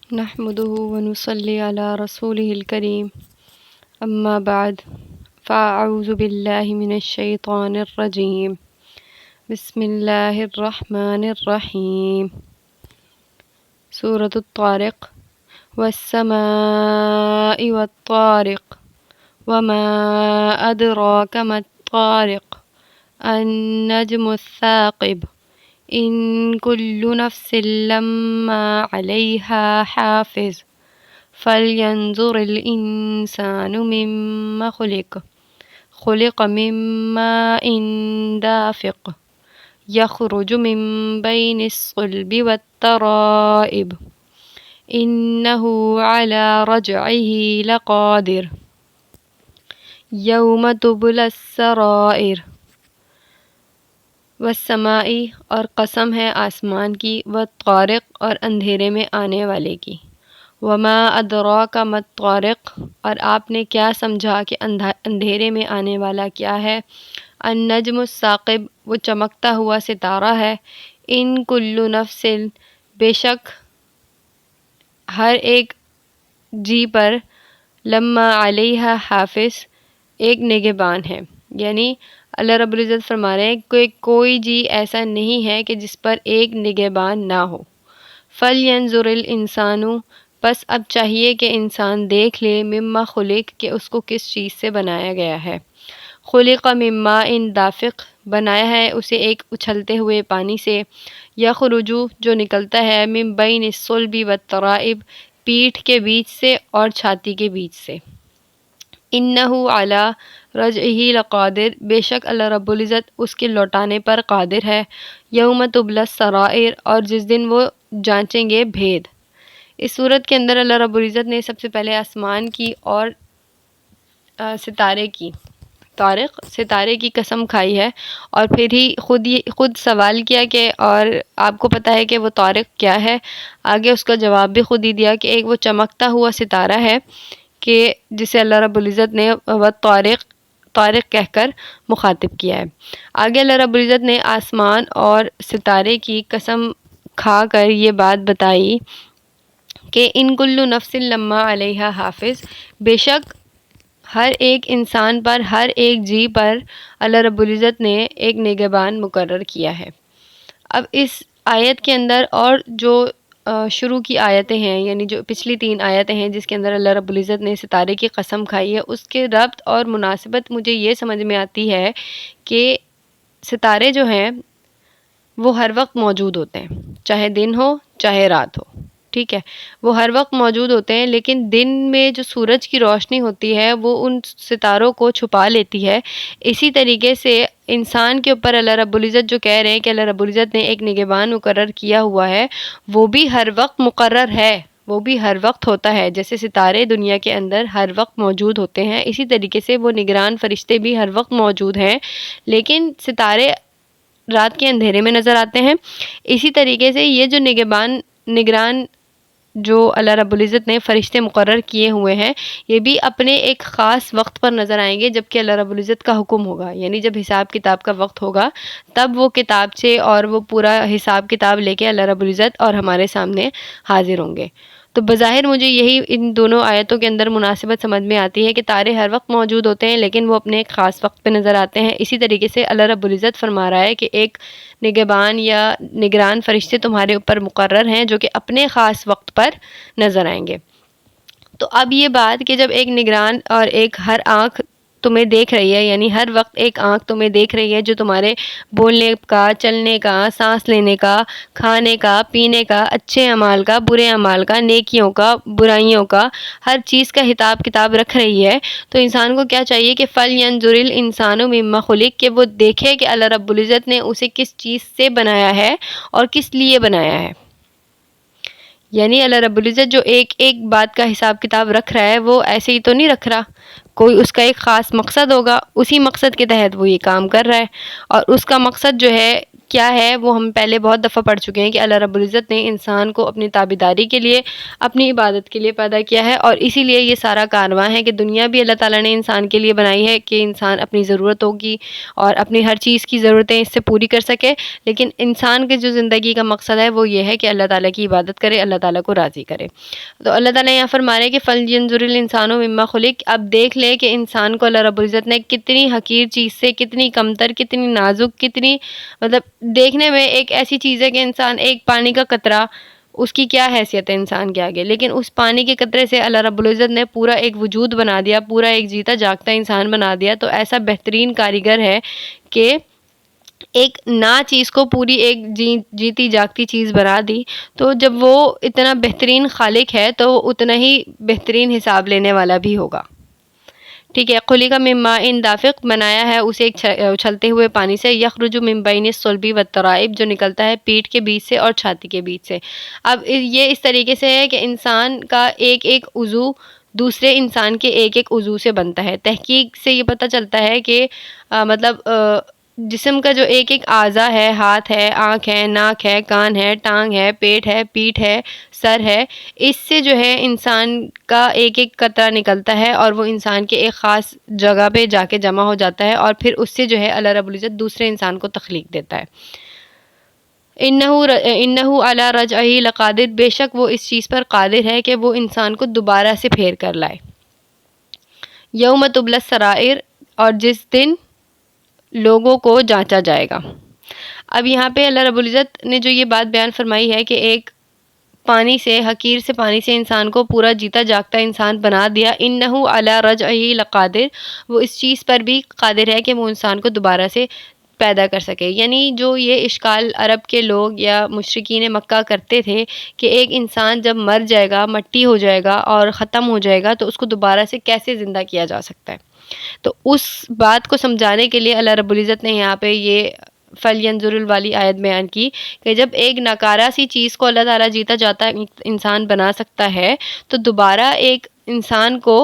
نحمده ونصلي على رسوله الكريم أما بعد فأعوذ بالله من الشيطان الرجيم بسم الله الرحمن الرحيم سورة الطارق والسماء والطارق وما أدراك ما الطارق النجم الثاقب إن كل نفس لما عليها حافظ فلينظر الإنسان مما خلق من ماء دافق يخرج من بين الصلب والترائب إنه على رجعه لقادر يوم تبلى السرائر والسمائی اور قسم ہے آسمان کی، والطارق اور اندھیرے میں آنے والے کی، وما ادراک ما الطارق اور آپ نے کیا سمجھا کہ اندھیرے میں آنے والا کیا ہے، النجم الثاقب وہ چمکتا ہوا ستارہ ہے، ان کل نفس بے شک ہر ایک جی پر، لما علیہا حافظ ایک نگہبان ہے، یعنی اللہ رب العزت فرما رہے ہیں کہ کوئی جی ایسا نہیں ہے کہ جس پر ایک نگہبان نہ ہو۔ فَلْيَنْظُرِ الْإِنسَانُ پس اب چاہیے کہ انسان دیکھ لے، مما خلق کہ اس کو کس چیز سے بنایا گیا ہے، خلق من ماء دافق بنایا ہے اسے ایک اچھلتے ہوئے پانی سے، یخرج جو نکلتا ہے، من بین الصلب والترائب پیٹھ کے بیچ سے اور چھاتی کے بیچ سے، انہ علی رجعہ لقادر بے شک اللہ رب العزت اس کے لوٹانے پر قادر ہے، یوم تبلی السرائر اور جس دن وہ جانچیں گے بھید۔ اس صورت کے اندر اللہ رب العزت نے سب سے پہلے آسمان کی اور طارق ستارے کی قسم کھائی ہے، اور پھر ہی خود سوال کیا کہ اور آپ کو پتہ ہے کہ وہ طارق کیا ہے، آگے اس کا جواب بھی خود ہی دیا کہ ایک وہ چمکتا ہوا ستارہ ہے کہ جسے اللہ رب العزت نے طارق کہہ کر مخاطب کیا ہے۔ آگے اللہ رب العزت نے آسمان اور ستارے کی قسم کھا کر یہ بات بتائی کہ ان کل نفس لما علیہا حافظ بے شک ہر ایک انسان پر، ہر ایک جی پر اللہ رب العزت نے ایک نگہبان مقرر کیا ہے۔ اب اس آیت کے اندر اور جو شروع کی آیتیں ہیں، یعنی جو پچھلی 3 آیتیں ہیں جس کے اندر اللہ رب العزت نے ستارے کی قسم کھائی ہے، اس کے ربط اور مناسبت مجھے یہ سمجھ میں آتی ہے کہ ستارے جو ہیں وہ ہر وقت موجود ہوتے ہیں، چاہے دن ہو چاہے رات ہو، ٹھیک ہے، وہ ہر وقت موجود ہوتے ہیں، لیکن دن میں جو سورج کی روشنی ہوتی ہے وہ ان ستاروں کو چھپا لیتی ہے۔ اسی طریقے سے انسان کے اوپر اللہ رب العزت جو کہہ رہے ہیں کہ اللہ رب العزت نے ایک نگہبان مقرر کیا ہوا ہے، وہ بھی ہر وقت مقرر ہے، وہ بھی ہر وقت ہوتا ہے، جیسے ستارے دنیا کے اندر ہر وقت موجود ہوتے ہیں، اسی طریقے سے وہ نگران فرشتے بھی ہر وقت موجود ہیں، لیکن ستارے رات کے اندھیرے میں نظر آتے ہیں۔ اسی طریقے سے یہ جو نگران جو اللہ رب العزت نے فرشتے مقرر کیے ہوئے ہیں، یہ بھی اپنے ایک خاص وقت پر نظر آئیں گے جب کہ اللہ رب العزت کا حکم ہوگا، یعنی جب حساب کتاب کا وقت ہوگا تب وہ کتابچے اور وہ پورا حساب کتاب لے کے اللہ رب العزت اور ہمارے سامنے حاضر ہوں گے۔ تو بظاہر مجھے یہی ان دونوں آیتوں کے اندر مناسبت سمجھ میں آتی ہے کہ تارے ہر وقت موجود ہوتے ہیں لیکن وہ اپنے ایک خاص وقت پہ نظر آتے ہیں۔ اسی طریقے سے اللہ رب العزت فرما رہا ہے کہ ایک نگہبان یا نگران فرشتے تمہارے اوپر مقرر ہیں جو کہ اپنے خاص وقت پر نظر آئیں گے۔ تو اب یہ بات کہ جب ایک نگران اور ایک ہر آنکھ تمہیں دیکھ رہی ہے، یعنی ہر وقت ایک آنکھ تمہیں دیکھ رہی ہے جو تمہارے بولنے کا، چلنے کا، سانس لینے کا، کھانے کا، پینے کا، اچھے اعمال کا، برے اعمال کا، نیکیوں کا، برائیوں کا، ہر چیز کا حساب کتاب رکھ رہی ہے، تو انسان کو کیا چاہیے کہ فَلْيَنْظُرِ الْإِنسَانُ مِمَّا خُلِقَ کہ وہ دیکھے کہ اللہ رب العزت نے اسے کس چیز سے بنایا ہے اور کس لیے بنایا ہے۔ یعنی اللہ رب العزت جو ایک ایک بات کا حساب کتاب رکھ رہا ہے وہ ایسے ہی تو نہیں رکھ رہا، کوئی اس کا ایک خاص مقصد ہوگا، اسی مقصد کے تحت وہ یہ کام کر رہا ہے، اور اس کا مقصد جو ہے کیا ہے وہ ہم پہلے بہت دفعہ پڑھ چکے ہیں کہ اللہ رب العزت نے انسان کو اپنی تابعداری کے لیے، اپنی عبادت کے لیے پیدا کیا ہے، اور اسی لیے یہ سارا کارواں ہے کہ دنیا بھی اللہ تعالیٰ نے انسان کے لیے بنائی ہے کہ انسان اپنی ضرورتوں کی اور اپنی ہر چیز کی ضرورتیں اس سے پوری کر سکے، لیکن انسان کے جو زندگی کا مقصد ہے وہ یہ ہے کہ اللہ تعالیٰ کی عبادت کرے، اللہ تعالیٰ کو راضی کرے۔ تو اللہ تعالیٰ یہاں فرما رہے ہیں کہ فَلْيَنظُرِ الْإِنسَانُ مِمَّا خُلِقَ، اب دیکھ لے کہ انسان کو اللہ رب العزت نے کتنی حقیر چیز سے، کتنی کمتر، کتنی نازک، کتنی مطلب دیکھنے میں ایک ایسی چیز ہے کہ انسان ایک پانی کا قطرہ، اس کی کیا حیثیت ہے انسان کے آگے، لیکن اس پانی کے قطرے سے اللہ رب العزت نے پورا ایک وجود بنا دیا، پورا ایک جیتا جاگتا انسان بنا دیا۔ تو ایسا بہترین کاریگر ہے کہ ایک نا چیز کو پوری ایک جیتی جاگتی چیز بنا دی۔ تو جب وہ اتنا بہترین خالق ہے تو وہ اتنا ہی بہترین حساب لینے والا بھی ہوگا۔ ٹھیک ہے، خلق من ماء دافق، بنایا ہے اسے ایک اچھلتے ہوئے پانی سے، یخرج من بین الصلب والترائب، جو نکلتا ہے پیٹھ کے بیچ سے اور چھاتی کے بیچ سے۔ اب یہ اس طریقے سے ہے کہ انسان کا ایک ایک عضو دوسرے انسان کے ایک ایک عضو سے بنتا ہے۔ تحقیق سے یہ پتہ چلتا ہے کہ جسم کا جو ایک ایک اعضا ہے، ہاتھ ہے، آنکھ ہے، ناک ہے، کان ہے، ٹانگ ہے، پیٹ ہے، پیٹھ ہے، سر ہے، اس سے جو ہے انسان کا ایک ایک قطرہ نکلتا ہے اور وہ انسان کے ایک خاص جگہ پہ جا کے جمع ہو جاتا ہے، اور پھر اس سے جو ہے اللہ رب العزت دوسرے انسان کو تخلیق دیتا ہے۔ انہو علی رجعہ لقادر، بے شک وہ اس چیز پر قادر ہے کہ وہ انسان کو دوبارہ سے پھیر کر لائے۔ یوم تبلی السرائر، اور جس دن لوگوں کو جانچا جائے گا۔ اب یہاں پہ اللہ رب العزت نے جو یہ بات بیان فرمائی ہے کہ ایک پانی سے، حقیر سے پانی سے انسان کو پورا جیتا جاگتا انسان بنا دیا، انہو علی رجعہ لقادر، وہ اس چیز پر بھی قادر ہے کہ وہ انسان کو دوبارہ سے پیدا کر سکے۔ یعنی جو یہ اشکال عرب کے لوگ یا مشرکین مکہ کرتے تھے کہ ایک انسان جب مر جائے گا، مٹی ہو جائے گا اور ختم ہو جائے گا تو اس کو دوبارہ سے کیسے زندہ کیا جا سکتا ہے، تو اس بات کو سمجھانے کے لیے اللہ رب العزت نے یہاں پہ یہ فَلْيَنظُرِ والی آیت بیان کی کہ جب ایک ناکارہ سی چیز کو اللہ تعالیٰ جیتا جاتا انسان بنا سکتا ہے تو دوبارہ ایک انسان کو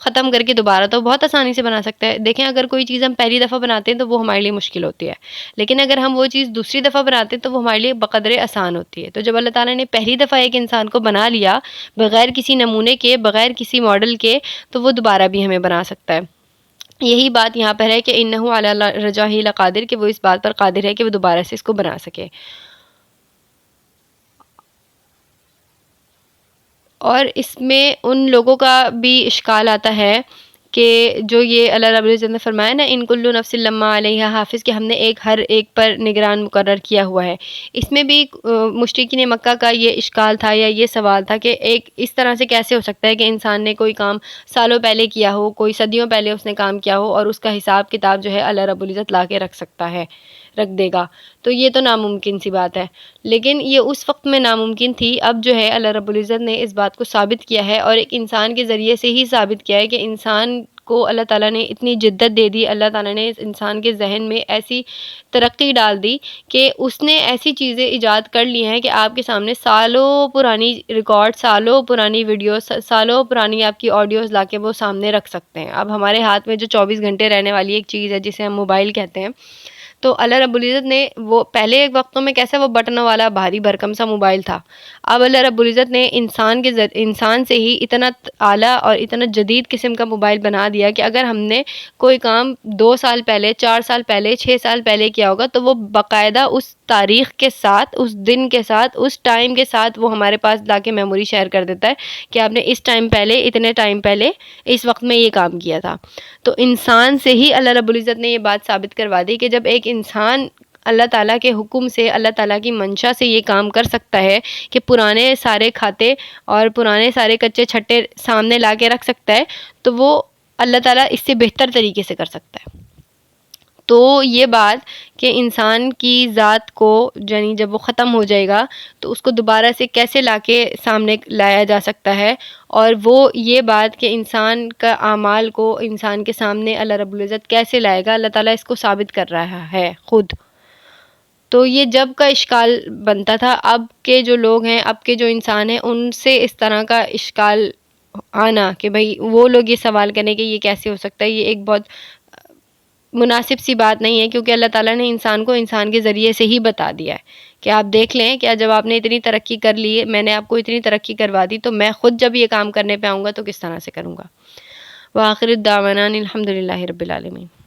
ختم کر کے دوبارہ تو بہت آسانی سے بنا سکتا ہے۔ دیکھیں اگر کوئی چیز ہم پہلی دفعہ بناتے ہیں تو وہ ہمارے لیے مشکل ہوتی ہے، لیکن اگر ہم وہ چیز دوسری دفعہ بناتے ہیں تو وہ ہمارے لیے بقدر آسان ہوتی ہے۔ تو جب اللہ تعالیٰ نے پہلی دفعہ ایک انسان کو بنا لیا بغیر کسی نمونے کے، بغیر کسی ماڈل کے، تو وہ دوبارہ بھی ہمیں بنا سکتا ہے۔ یہی بات یہاں پر ہے کہ انہو علی رجعہ لقادر، کہ وہ اس بات پر قادر ہے کہ وہ دوبارہ سے اس کو بنا سکے۔ اور اس میں ان لوگوں کا بھی اشکال آتا ہے کہ جو یہ اللہ رب العزت نے فرمایا نا ان کل نفس لما علیہا حافظ، کہ ہم نے ہر ایک پر نگران مقرر کیا ہوا ہے، اس میں بھی مشرکین مکہ کا یہ اشکال تھا یا یہ سوال تھا کہ ایک اس طرح سے کیسے ہو سکتا ہے کہ انسان نے کوئی کام سالوں پہلے کیا ہو، کوئی صدیوں پہلے اس نے کام کیا ہو اور اس کا حساب کتاب جو ہے اللہ رب العزت لا کے رکھ دے گا، تو یہ تو ناممکن سی بات ہے۔ لیکن یہ اس وقت میں ناممکن تھی، اب جو ہے اللہ رب العزت نے اس بات کو ثابت کیا ہے اور ایک انسان کے ذریعے سے ہی ثابت کیا ہے کہ انسان کو اللہ تعالیٰ نے اتنی جدت دے دی، اللہ تعالیٰ نے اس انسان کے ذہن میں ایسی ترقی ڈال دی کہ اس نے ایسی چیزیں ایجاد کر لی ہیں کہ آپ کے سامنے سالوں پرانی ریکارڈ، سالوں پرانی ویڈیوز، سالوں پرانی آپ کی آڈیوز لا کے وہ سامنے رکھ سکتے ہیں۔ اب ہمارے ہاتھ میں جو 24 گھنٹے رہنے والی ایک چیز ہے جسے ہم موبائل کہتے ہیں، تو اللہ رب العزت نے وہ پہلے ایک وقتوں میں کیسا وہ بٹنوں والا بھاری بھرکم سا موبائل تھا، اب اللہ رب العزت نے انسان سے ہی اتنا اعلیٰ اور اتنا جدید قسم کا موبائل بنا دیا کہ اگر ہم نے کوئی کام 2 سال پہلے، 4 سال پہلے، 6 سال پہلے کیا ہوگا تو وہ باقاعدہ اس تاریخ کے ساتھ، اس دن کے ساتھ، اس ٹائم کے ساتھ وہ ہمارے پاس لا کے میموری شیئر کر دیتا ہے کہ آپ نے اس ٹائم پہلے، اتنے ٹائم پہلے، اس وقت میں یہ کام کیا تھا۔ تو انسان سے ہی اللہ رب العزت نے یہ بات ثابت کروا دی کہ جب ایک انسان اللہ تعالیٰ کے حکم سے، اللہ تعالیٰ کی منشا سے یہ کام کر سکتا ہے کہ پرانے سارے کھاتے اور پرانے سارے کچے چھٹے سامنے لا کے رکھ سکتا ہے، تو وہ اللہ تعالیٰ اس سے بہتر طریقے سے کر سکتا ہے۔ تو یہ بات کہ انسان کی ذات کو یعنی جب وہ ختم ہو جائے گا تو اس کو دوبارہ سے کیسے لا کے سامنے لایا جا سکتا ہے، اور وہ یہ بات کہ انسان کا اعمال کو انسان کے سامنے اللہ رب العزت کیسے لائے گا، اللہ تعالیٰ اس کو ثابت کر رہا ہے خود۔ تو یہ جب کا اشکال بنتا تھا، اب کے جو لوگ ہیں، اب کے جو انسان ہیں، ان سے اس طرح کا اشکال آنا کہ بھئی وہ لوگ یہ سوال کریں کہ یہ کیسے ہو سکتا ہے، یہ ایک بہت مناسب سی بات نہیں ہے، کیونکہ اللہ تعالیٰ نے انسان کو انسان کے ذریعے سے ہی بتا دیا ہے کہ آپ دیکھ لیں کہ جب آپ نے اتنی ترقی کر لی ہے، میں نے آپ کو اتنی ترقی کروا دی، تو میں خود جب یہ کام کرنے پہ آؤں گا تو کس طرح سے کروں گا۔ وآخر الدعوانا الحمد للہ رب العالمین۔